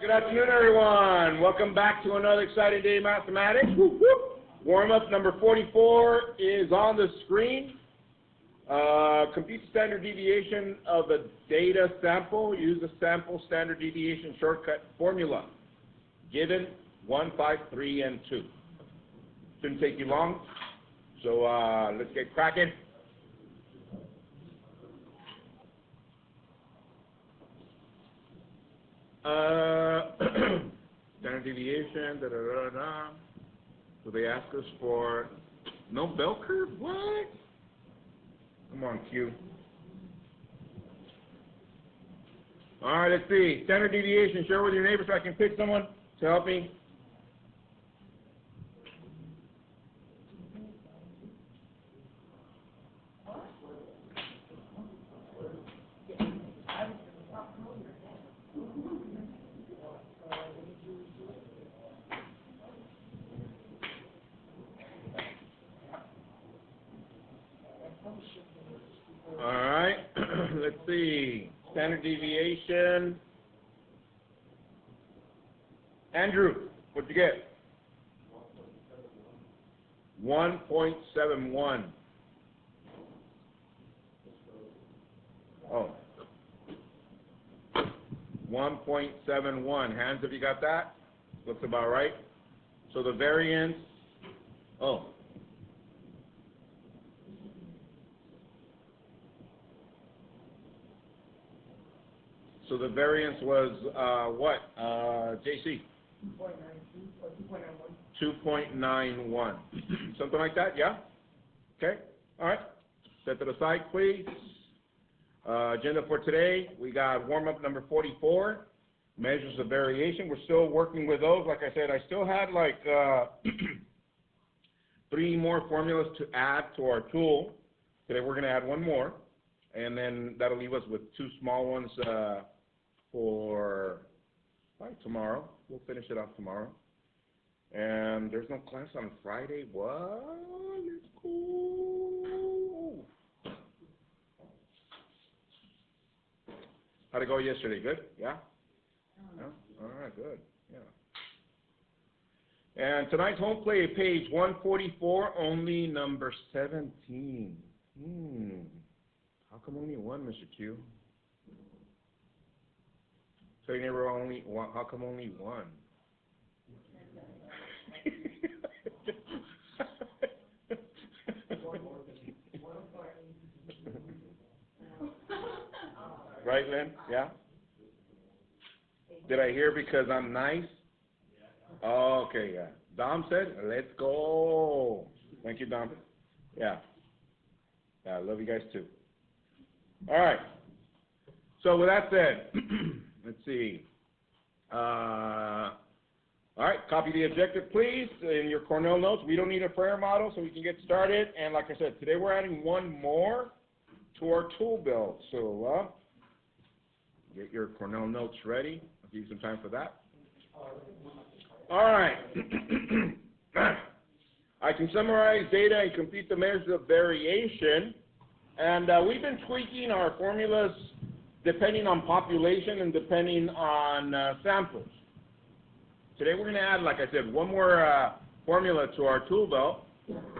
Good afternoon, everyone. Welcome back to another exciting day in mathematics. Whoop, whoop. Warm-up number 44 is on the screen. Compute the standard deviation of a data sample. Use the sample standard deviation shortcut formula. Given 1, 5, 3, and 2. Shouldn't take you long. So let's get cracking. Standard deviation, da-da-da-da. So they ask us for no bell curve? What? Come on, Q. All right, let's see. Standard deviation. Share with your neighbor so I can pick someone to help me. All right, let's see. Standard deviation. Andrew, what'd you get? 1.71. Oh. 1.71. Hands, have you got that? Looks about right. So the variance, oh. So the variance was what, JC? 2.91. Something like that, yeah? Okay, all right. Set that aside, please. Agenda for today, we got warm-up number 44, measures of variation. We're still working with those. Like I said, I still had like 3 more formulas to add to our tool. Today we're going to add 1 more, and then that'll leave us with 2 small ones for tomorrow. We'll finish it off tomorrow. And there's no class on Friday. What? Let's go. How'd it go yesterday? Good? Yeah? Yeah? All right, good. Yeah. And tonight's home play, page 144, only number 17. How come only 1, Mr. Q? So you never only one, how come only 1? Right, Lynn? Yeah? Did I hear because I'm nice? Oh, okay, yeah. Dom said, let's go. Thank you, Dom. Yeah. Yeah, I love you guys too. All right. So with that said, let's see. All right, copy the objective, please, in your Cornell notes. We don't need a prayer model, so we can get started. And like I said, today we're adding 1 more to our tool belt. So get your Cornell notes ready. I'll give you some time for that. All right. I can summarize data and compute the measures of variation. And we've been tweaking our formulas depending on population and depending on samplers. Today we're going to add, like I said, 1 more formula to our tool belt.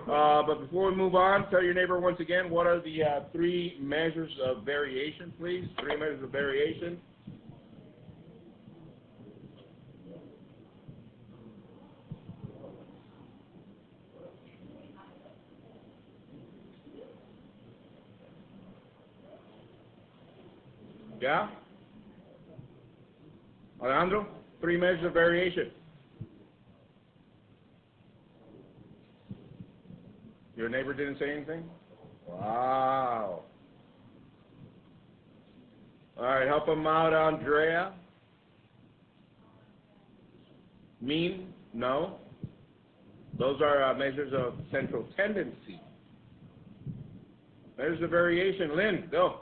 But before we move on, tell your neighbor once again, what are the 3 measures of variation, please? 3 measures of variation. Yeah? Alejandro, 3 measures of variation. Your neighbor didn't say anything? Wow. All right, help him out, Andrea. Mean? No. Those are measures of central tendency. Measures of variation. Lynn, go.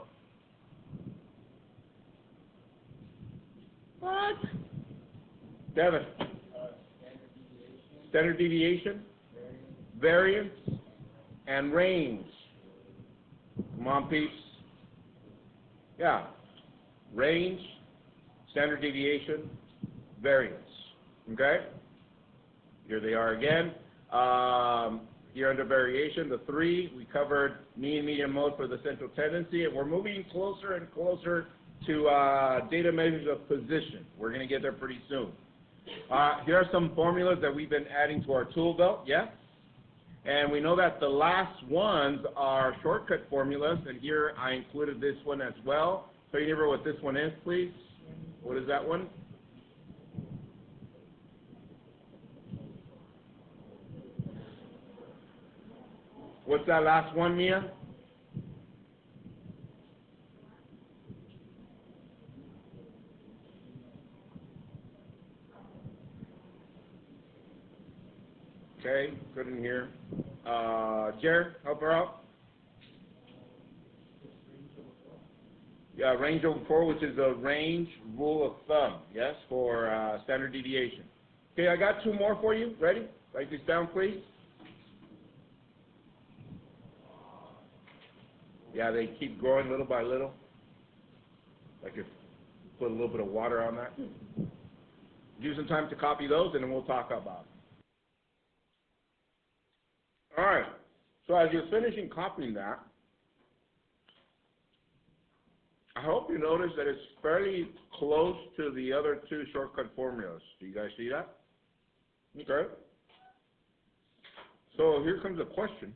What? Devin. Standard deviation, variance, and range. Come on, peeps. Yeah. Range, standard deviation, variance. Okay? Here they are again. Here under variation, the three, we covered mean, median, mode for the central tendency, and we're moving closer and closer to data measures of position. We're going to get there pretty soon. Here are some formulas that we've been adding to our tool belt, yes? And we know that the last ones are shortcut formulas, and here I included this one as well. So you remember what this one is, please? What is that one? What's that last one, Mia? Okay, couldn't hear. Jared, help her out. Yeah, range over 4, which is a range rule of thumb, yes, for standard deviation. Okay, I got two more for you. Ready? Write these down, please. Yeah, they keep growing little by little. Like if you put a little bit of water on that. Use some time to copy those, and then we'll talk about it. All right. So as you're finishing copying that, I hope you notice that it's fairly close to the other two shortcut formulas. Do you guys see that? Okay. So here comes a question.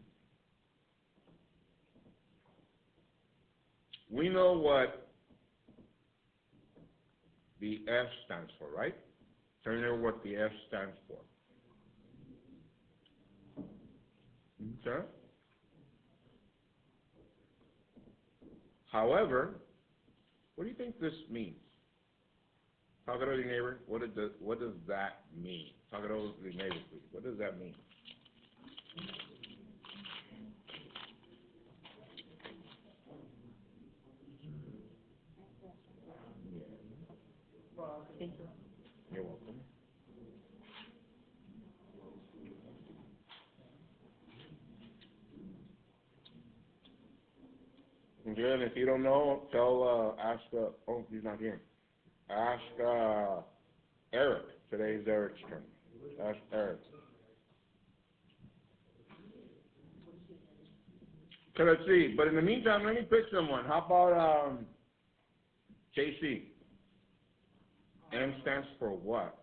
We know what the F stands for, right? Tell me what the F stands for. Okay. However, what do you think this means? Talk it over to your neighbor. What does that mean? Talk it over to your neighbor, please. What does that mean? Thank you. You're welcome. Good. If you don't know, ask. Oh, he's not here. Ask Eric. Today's Eric's turn. Ask Eric. Okay, let's see. But in the meantime, let me pick someone. How about JC? M stands for what?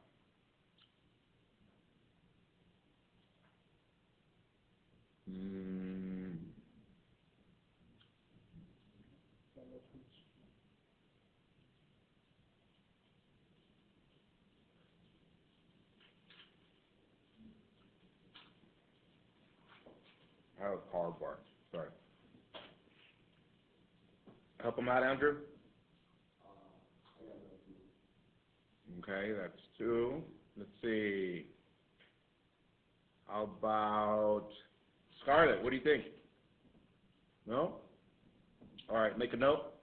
I have a car bar. Sorry. Help him out, Andrew. Okay, that's 2. Let's see. How about Scarlett? What do you think? No? All right, make a note.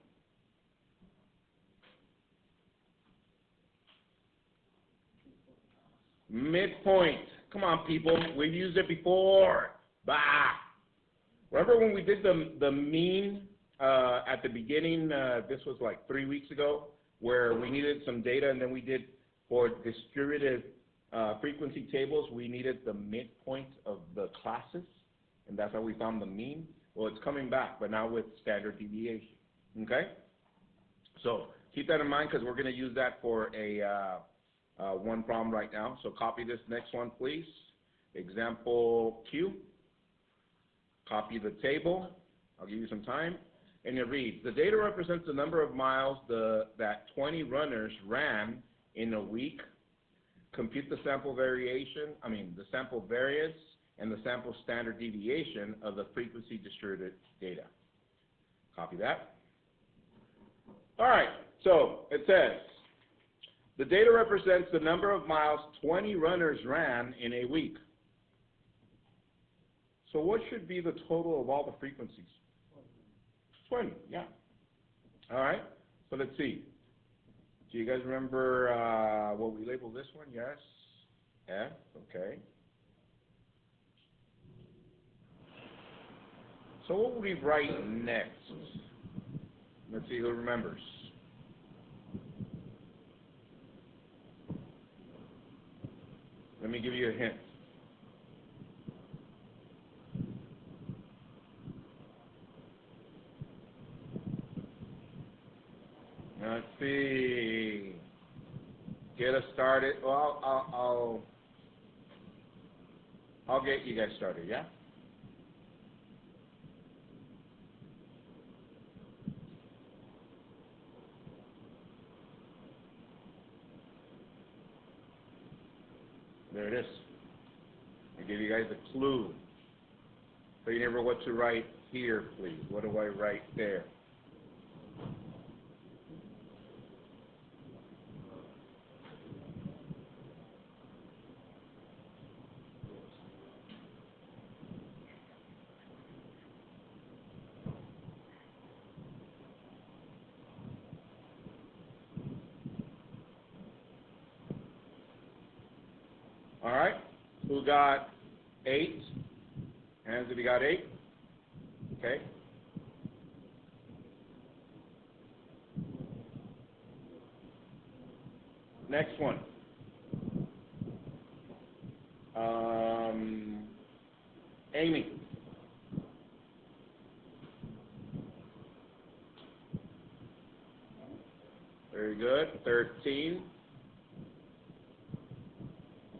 Midpoint. Come on, people. We've used it before. Bah. Remember when we did the mean at the beginning? This was like 3 weeks ago, where we needed some data, and then we did for distributed frequency tables, we needed the midpoint of the classes, and that's how we found the mean. Well, it's coming back, but now with standard deviation. Okay? So keep that in mind, because we're going to use that for a one problem right now. So copy this next one, please. Example Q. Copy the table. I'll give you some time. And it reads, the data represents the number of miles that 20 runners ran in a week. Compute the sample the sample variance and the sample standard deviation of the frequency distributed data. Copy that. All right, so it says, the data represents the number of miles 20 runners ran in a week. So what should be the total of all the frequencies? 20, yeah. All right, so let's see. Do you guys remember what we labeled this one? Yes? F, okay. So what would we write next? Let's see who remembers. Let me give you a hint. Let's see. Get us started. Well, I'll get you guys started, yeah? There it is. I give you guys a clue. So you never what to write here, please. What do I write there? All right. Who got 8? Hands if you got 8. Okay. Next one. Amy. Very good. 13.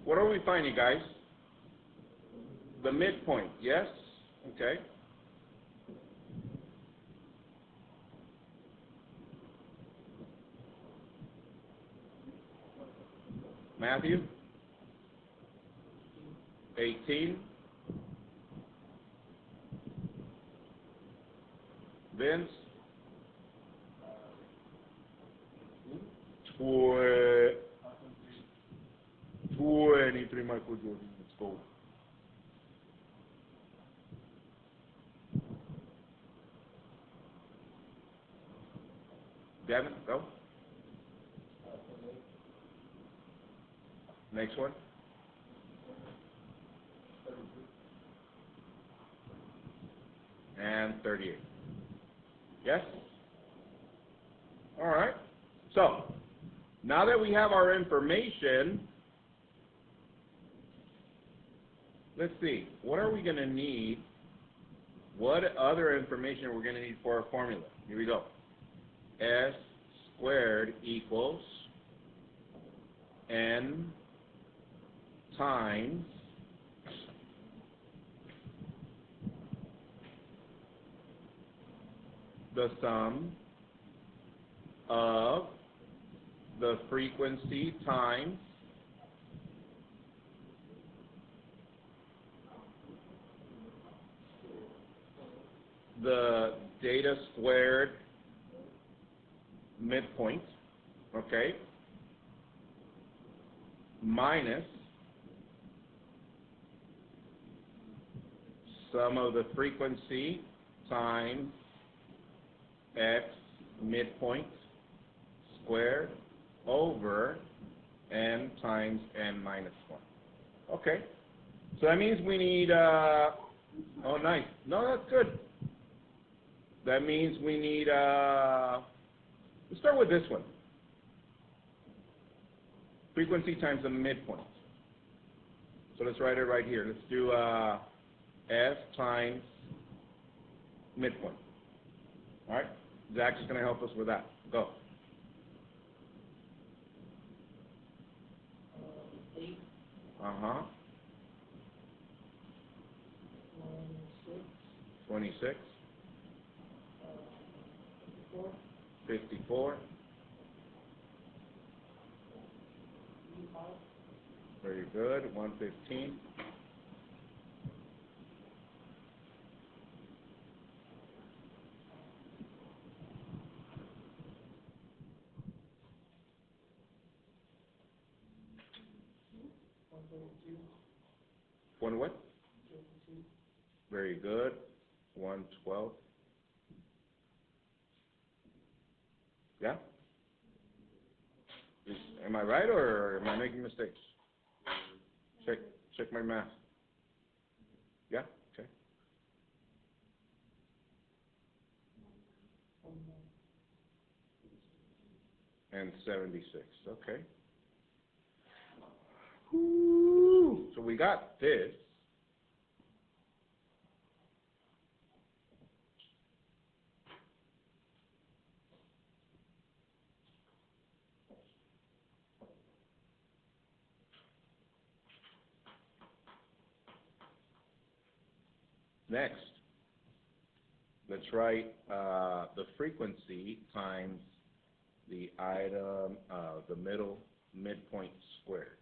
What are we finding, guys? The midpoint, yes? Okay. Matthew? 18. Vince? 23, Michael Jordan. Let's go. Devin, go. Next one. And 38. Yes? All right. So, now that we have our information, let's see. What are we going to need? What other information we're going to need for our formula? Here we go. S squared equals n times the sum of the frequency times the data squared midpoint, okay, minus sum of the frequency times x midpoint squared over n times n minus 1. Okay, so that means we need, oh nice, no, that's good. That means we need, let's start with this one. Frequency times the midpoint. So let's write it right here. Let's do S times midpoint. All right? Zach's just going to help us with that. Go. 8. 26. 54. 54. 85. Very good. 115. 132. One what? 32. Very good. 112. Yeah? Am I right or am I making mistakes? Check my math. Yeah? Okay. 29. And 76. Okay. Woo. we got this. Next, let's write the frequency times the item, the midpoint squared.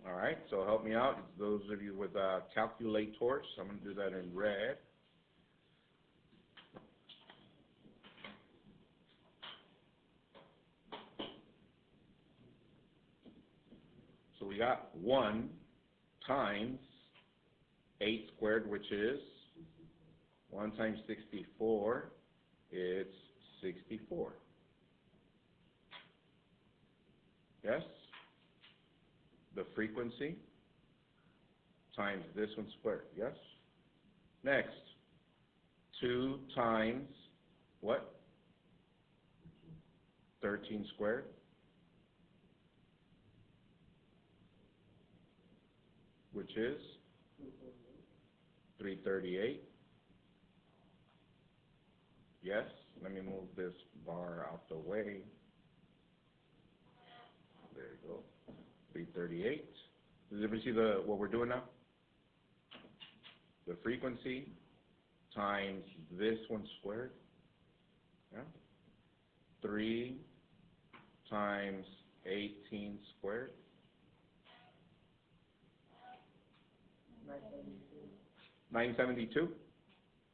All right, so help me out. Those of you with calculators, I'm going to do that in red. So we got 1 times 8 squared, which is 1 times 64, it's 64. Yes? The frequency times this one squared, yes? Next, 2 times what? 13 squared. Which is 338. Yes, let me move this bar out the way. There you go. 338. Does everybody see what we're doing now? The frequency times this one squared. Yeah. 3 times 18 squared. 972.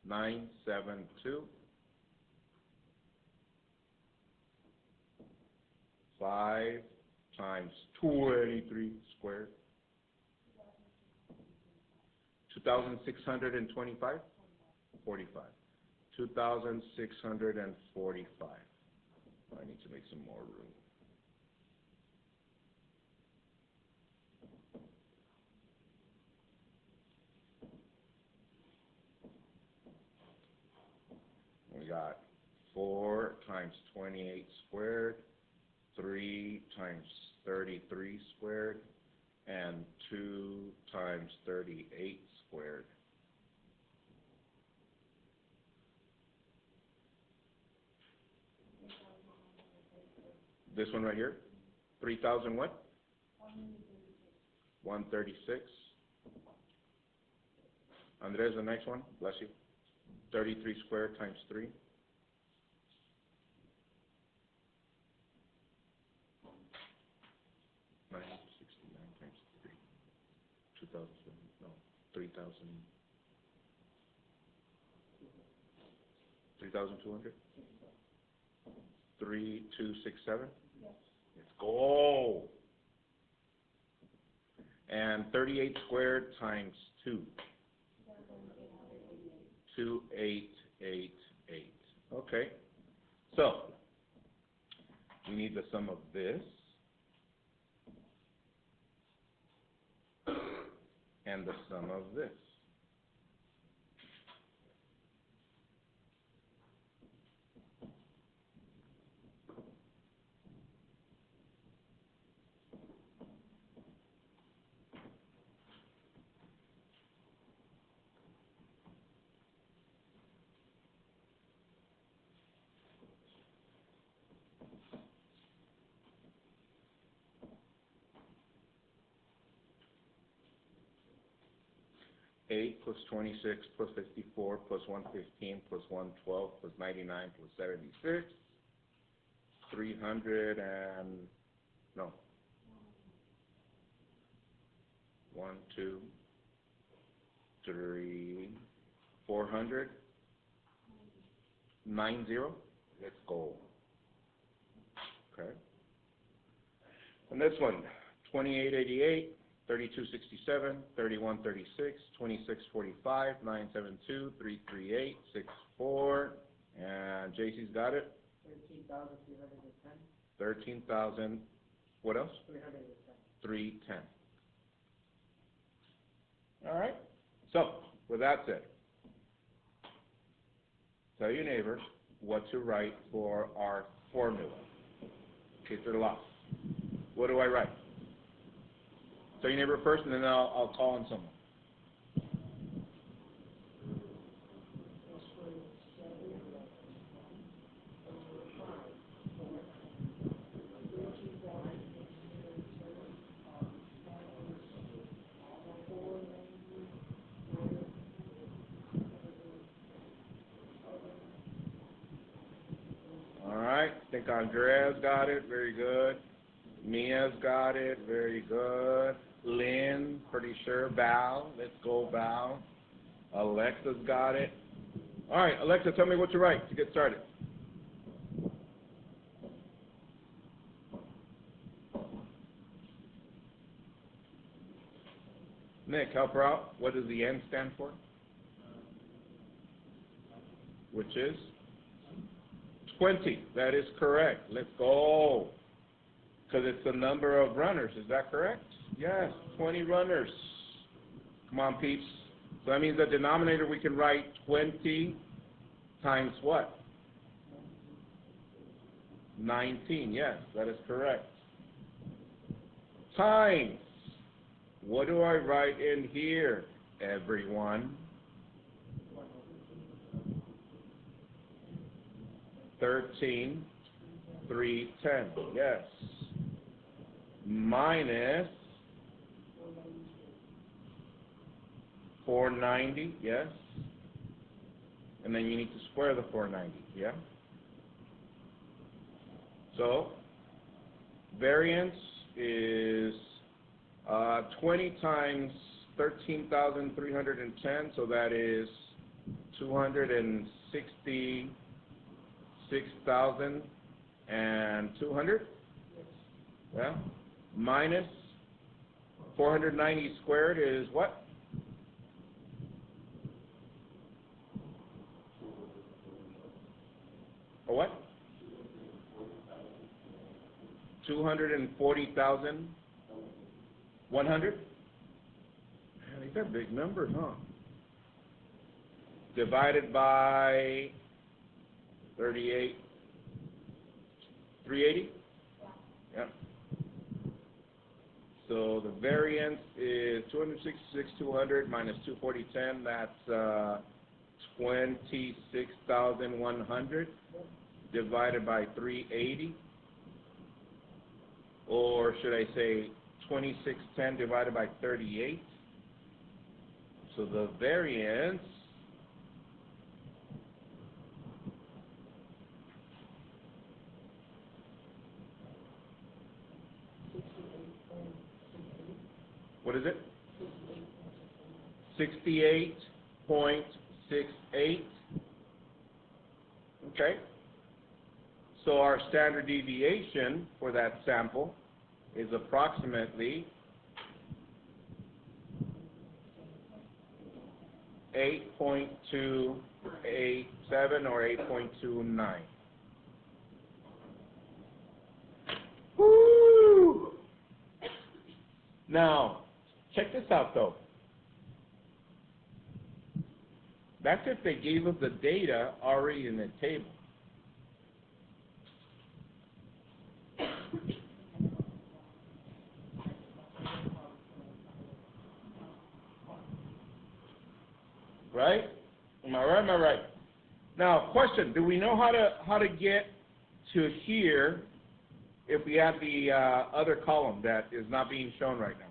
972. 5 times 23 squared. 2,625? 45. 2,645. I need to make some more room. We got 4 times 28 squared, 3 times 33 squared, and 2 times 38 squared. This one right here, 3,000 what? 136. Andres, the next one, bless you. 33 squared times 3. 969 times 3. 2,000, no, 3,000. 3,200? 3,267? Let's go. And 38 squared times 2. 2888. Okay. So, we need the sum of this and the sum of this. Eight plus 26 plus 54 plus 115 plus 112 plus 99 plus 76. 300 and no. 1, 2, 3, 400. 90. Let's go. Okay. And this one, 2888. 3267, 3136, 2645, 972, 338, 64, and JC's got it. 13,310. 13,000. What else? 310. 310. All right. So with that said, Tell your neighbor what to write for our formula. Okay, to the left. What do I write? Tell your neighbor first, and then I'll call on someone. All right, I think Andrea's got it. Very good. Mia's got it. Very good. Lynn, pretty sure. Val, let's go, Val. Alexa's got it. All right, Alexa, tell me what to write to get started. Nick, help her out. What does the N stand for? Which is? 20. That is correct. Let's go. Because it's the number of runners. Is that correct? Yes, 20 runners. Come on, peeps. So that means the denominator we can write 20 times what? 19. Yes, that is correct. Times. What do I write in here, everyone? 13, 310. Yes. Minus 490. Yes. And then you need to square the 490. Yeah. So variance is 20 times 13,310. So that is 266,200. Yeah. Minus 490 squared is what? Or what? 240,100. Man, these are big numbers, huh? Divided by 38, 380. Yeah. So the variance is 266,200 minus 240,10. That's 26,100 divided by 380. Or should I say 2610 divided by 38? So the variance what is it? 68.68. Okay. So our standard deviation for that sample is approximately 8.287 or 8.29. Woo! Now, check this out though. That's if they gave us the data already in the table. Right? Am I right? Am I right? Now, question: do we know how to get to here if we have the other column that is not being shown right now?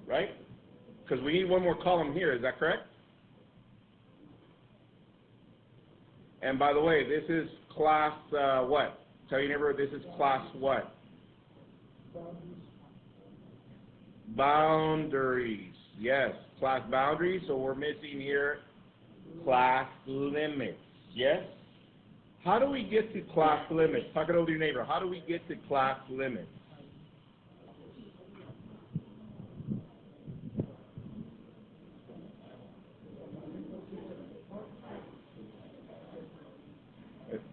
Right? Because we need one more column here. Is that correct? And by the way, this is class what? Tell your neighbor this is class what? Boundaries. Yes, class boundaries. So we're missing here class limits. Yes? How do we get to class limits? Talk it over to your neighbor. How do we get to class limits?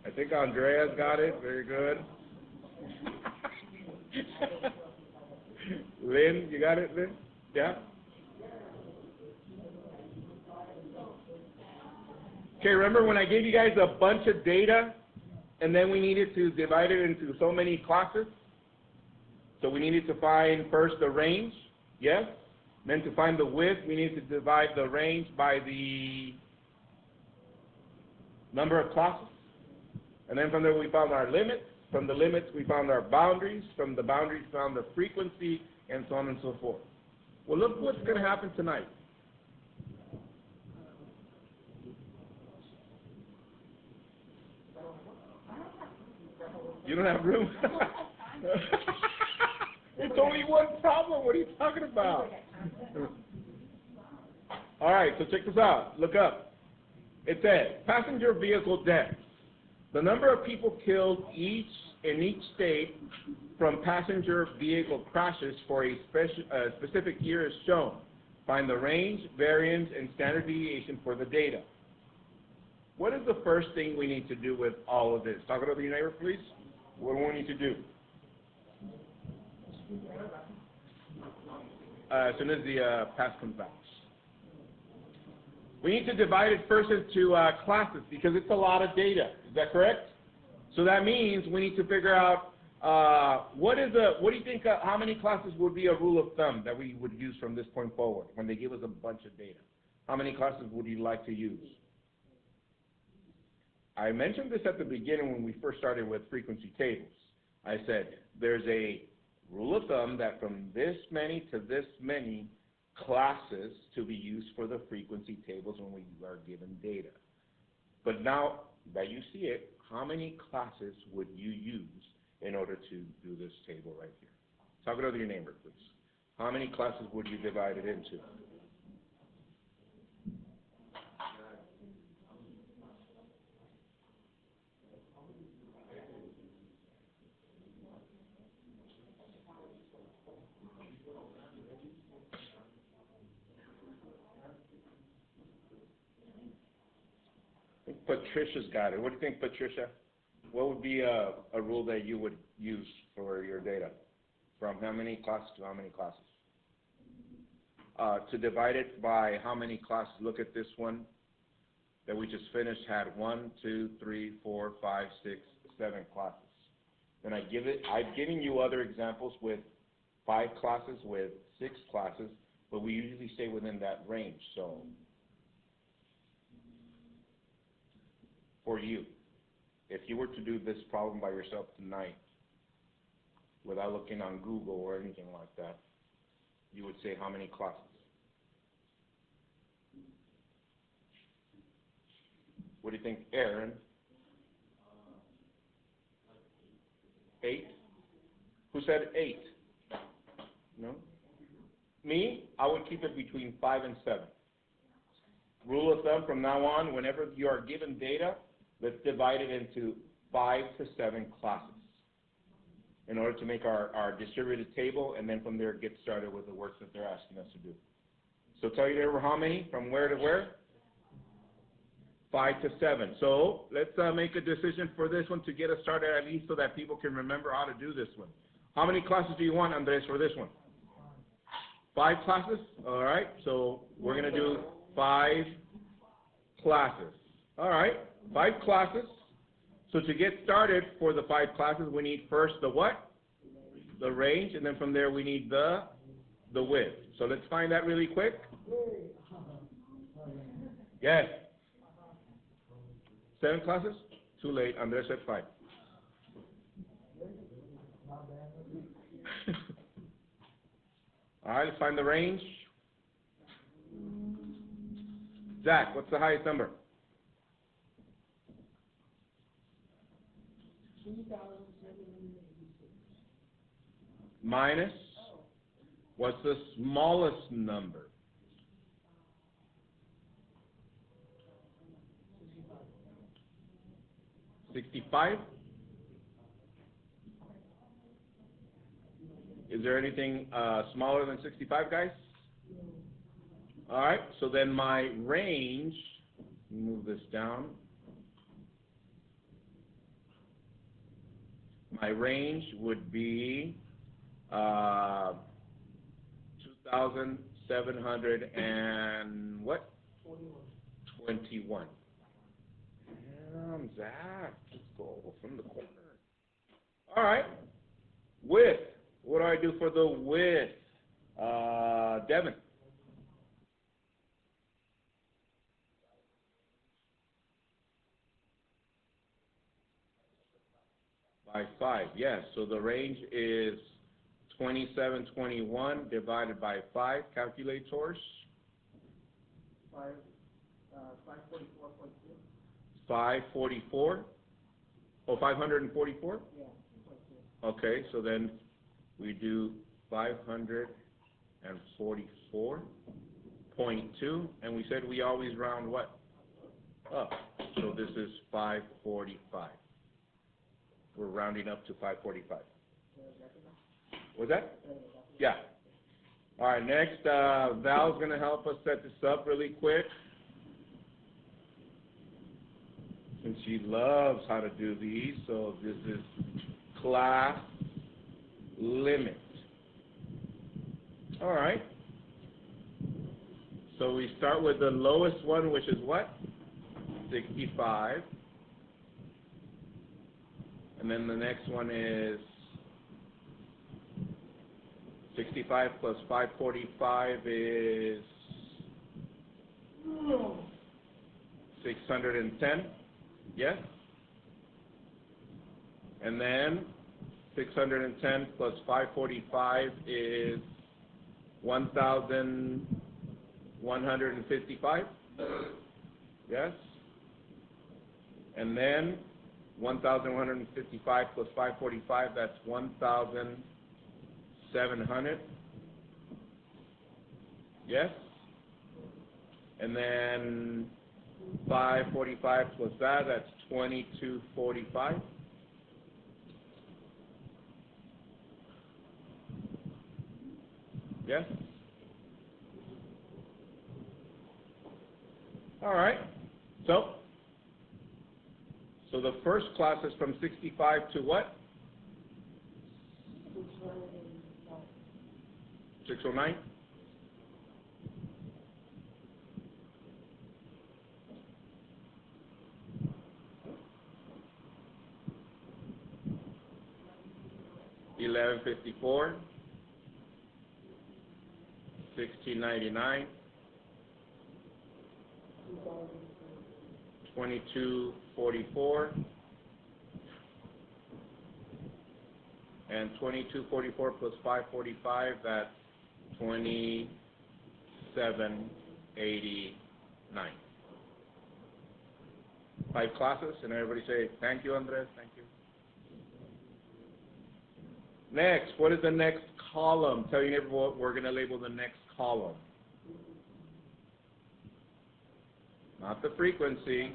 I think Andrea's got it. Very good. Lynn, you got it, Lynn? Yeah? Okay, remember when I gave you guys a bunch of data, and then we needed to divide it into so many classes? So we needed to find first the range, yes? Then to find the width, we needed to divide the range by the number of classes. And then from there we found our limits. From the limits we found our boundaries. From the boundaries we found the frequency, and so on and so forth. Well, look what's going to happen tonight. You don't have room? It's only one problem. What are you talking about? All right, so check this out. Look up. It says, passenger vehicle deaths. The number of people killed in each state from passenger vehicle crashes for a specific year is shown. Find the range, variance, and standard deviation for the data. What is the first thing we need to do with all of this? Talk to your neighbor, please. What do we need to do? As soon as the pass comes back. We need to divide it first into classes because it's a lot of data. Is that correct? So that means we need to figure out what do you think, how many classes would be a rule of thumb that we would use from this point forward when they give us a bunch of data? How many classes would you like to use? I mentioned this at the beginning when we first started with frequency tables. I said there's a rule of thumb that from this many to this many classes to be used for the frequency tables when we are given data. But now that you see it, how many classes would you use in order to do this table right here? Talk it over to your neighbor, please. How many classes would you divide it into? Patricia's got it. What do you think, Patricia? What would be a rule that you would use for your data? From how many classes to how many classes? To divide it by how many classes? Look at this one that we just finished, had 1, 2, 3, 4, 5, 6, 7 classes. Then I've given you other examples with 5 classes, with 6 classes, but we usually stay within that range. So for you, if you were to do this problem by yourself tonight, without looking on Google or anything like that, you would say how many classes? What do you think, Aaron? 8? Who said 8? No? Me, I would keep it between 5 and 7. Rule of thumb from now on, whenever you are given data, let's divide it into 5 to 7 classes in order to make our distributed table, and then from there get started with the work that they're asking us to do. So tell you there were how many? From where to where? 5 to 7. So let's make a decision for this one to get us started at least so that people can remember how to do this one. How many classes do you want, Andres, for this one? 5 classes? All right. So we're going to do 5 classes. All right. 5 classes. So to get started for the 5 classes, we need first the what? The range, and then from there we need the width. So let's find that really quick. Yes. 7 classes? Too late. Andres said 5. All right, let's find the range. Zach, what's the highest number? 2,786. Minus? What's the smallest number? 65? Is there anything smaller than 65, guys? All right, so then my range, move this down. My range would be 2,700 and what? 21. Zach. Let's go from the corner. All right. Width. What do I do for the width? Devin. By 5, yes. So the range is 2721 divided by 5. Calculators. 544.2. 544. Oh, 544? Yeah, 0.2. Okay, so then we do 544.2, and we said we always round what? Up. So this is 545. We're rounding up to 545. What's that? Yeah. All right, next, Val's going to help us set this up really quick. And she loves how to do these, so this is class limit. All right. So we start with the lowest one, which is what? 65. And then the next one is 65 plus 545 is 610. Yes? And then 610 plus 545 is 1,155. Yes? And then 1,155 plus 545, that's 1,700. Yes? And then 545 plus that, that's 2,245. Yes? All right. So the first class is from 65 to what? 609. $11.54, $16.99, $22.44, and $22.44 plus $5.45, that's $27.89. 5 classes, and everybody say, thank you, Andres, thank you. Next, what is the next column? Tell you what we're going to label the next column. Not the frequency.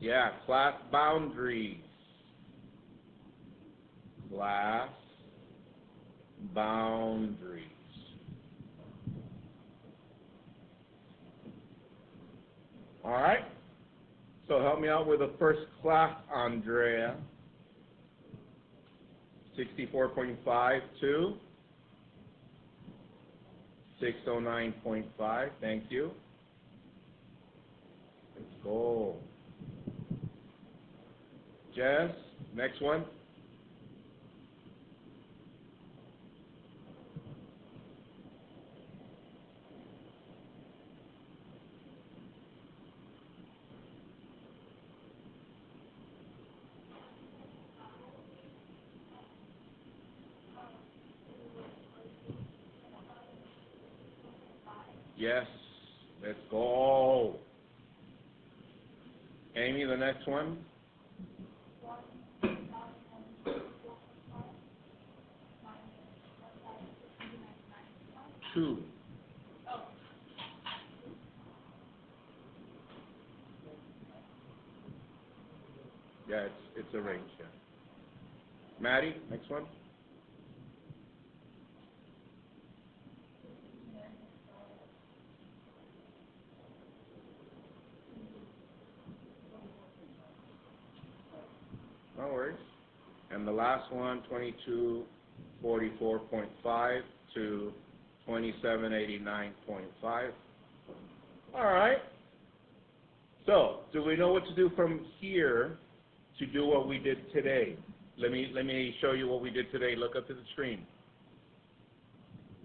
Yeah, class boundaries. Class boundaries. All right? So help me out with the first class, Andrea. 64.5 to 609.5. Thank you. Let's go. Jess, next one. Yes, let's go. Amy, the next one. 2. Yeah, it's a range, yeah. Maddie, next one. No worries. And the last one, 2244.5 to 2789.5. All right. So, do we know what to do from here to do what we did today? Let me show you what we did today. Look up to the screen.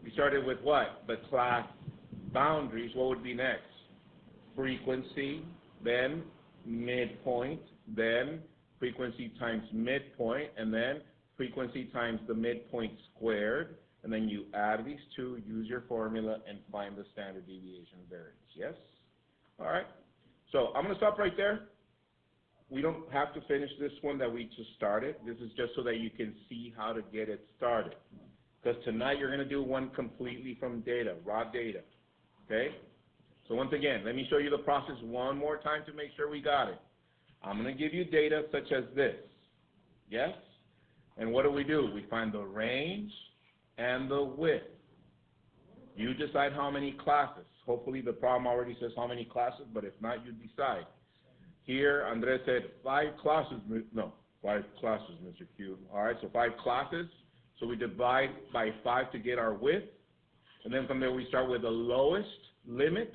We started with what? The class boundaries. What would be next? Frequency, then midpoint, then frequency times midpoint, and then frequency times the midpoint squared, and then you add these two, use your formula, and find the standard deviation variance. Yes? All right. So I'm going to stop right there. We don't have to finish this one that we just started. This is just so that you can see how to get it started. Because tonight you're going to do one completely from data, raw data. Okay? So once again, let me show you the process one more time to make sure we got it. I'm going to give you data such as this. Yes? And what do? We find the range and the width. You decide how many classes. Hopefully the problem already says how many classes, but if not, you decide. Here, Andres said 5 classes. No, 5 classes, Mr. Q. All right, so 5 classes. So we divide by 5 to get our width. And then from there, we start with the lowest limit.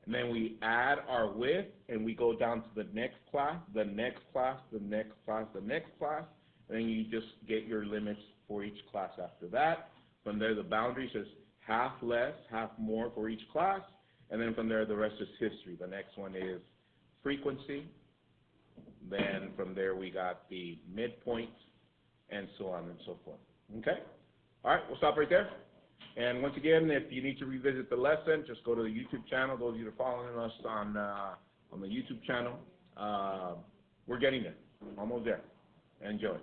And then we add our width, and we go down to the next class, the next class, the next class, the next class. And then you just get your limits for each class after that. From there, the boundary says half less, half more for each class. And then from there, the rest is history. The next one is frequency. Then from there, we got the midpoint, and so on and so forth. Okay? All right, we'll stop right there. And once again, if you need to revisit the lesson, just go to the YouTube channel. Those of you that are following us on the YouTube channel, we're getting there. Almost there. Enjoy.